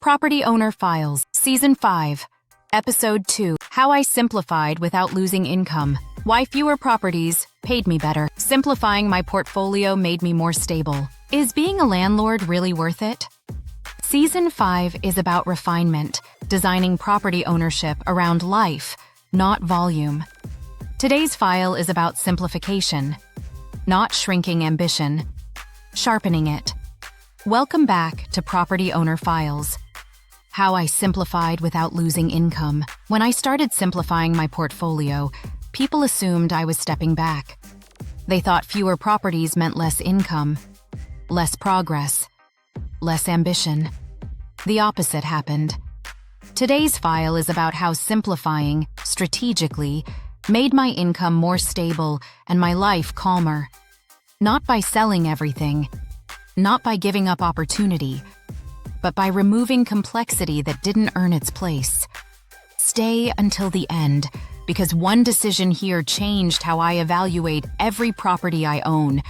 Property Owner Files, Season 5, Episode 2, How I Simplified Without Losing Income. Why fewer properties paid me better. Simplifying my portfolio made me more stable. Is being a landlord really worth it? Season 5 is about refinement, designing property ownership around life, not volume. Today's file is about simplification, not shrinking ambition, sharpening it. Welcome back to Property Owner Files. How I simplified without losing income. When I started simplifying my portfolio, people assumed I was stepping back. They thought fewer properties meant less income, less progress, less ambition. The opposite happened. Today's file is about how simplifying, strategically, made my income more stable and my life calmer. Not by selling everything, not by giving up opportunity, but by removing complexity that didn't earn its place. Stay until the end, because one decision here changed how I evaluate every property I own.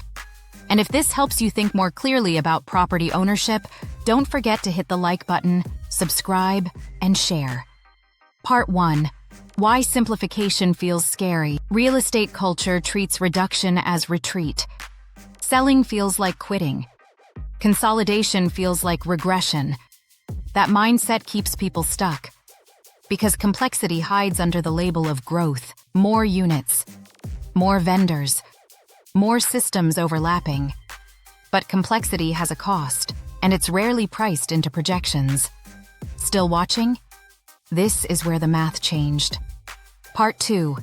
And if this helps you think more clearly about property ownership, don't forget to hit the like button, subscribe, and share. Part 1. Why simplification feels scary. Real estate culture treats reduction as retreat. Selling feels like quitting. Consolidation feels like regression. That mindset keeps people stuck. Because complexity hides under the label of growth. More units, more vendors, more systems overlapping. But complexity has a cost, and it's rarely priced into projections. Still watching? This is where the math changed. Part 2.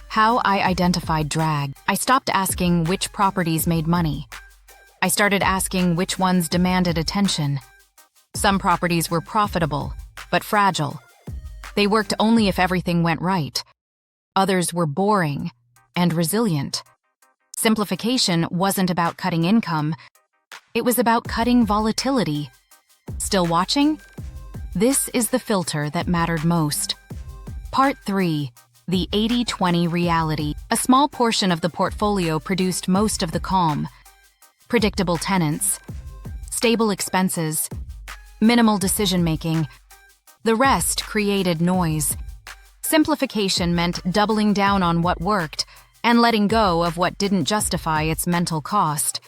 How I identified drag. I stopped asking which properties made money. I started asking which ones demanded attention. Some properties were profitable, but fragile. They worked only if everything went right. Others were boring and resilient. Simplification wasn't about cutting income. It was about cutting volatility. Still watching? This is the filter that mattered most. Part 3. The 80-20 reality. A small portion of the portfolio produced most of the calm. Predictable tenants, stable expenses, minimal decision-making. The rest created noise. Simplification meant doubling down on what worked and letting go of what didn't justify its mental cost.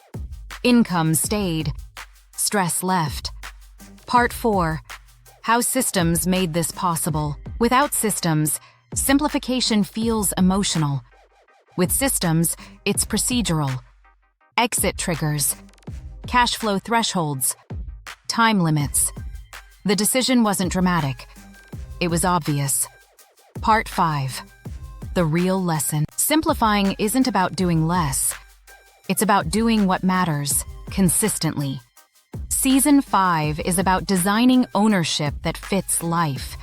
Income stayed. Stress left. Part 4. How systems made this possible. Without systems, simplification feels emotional. With systems, it's procedural. Exit triggers, cash flow thresholds, time limits. The decision wasn't dramatic. It was obvious. Part 5. The real lesson. Simplifying isn't about doing less. It's about doing what matters, consistently. Season 5 is about designing ownership that fits life.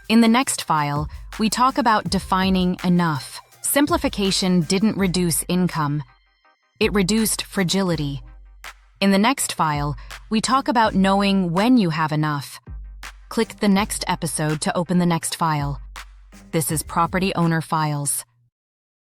In the next file, we talk about defining enough. Simplification didn't reduce income. It reduced fragility. In the next file, we talk about knowing when you have enough. Click the next episode to open the next file. This is Property Owner Files.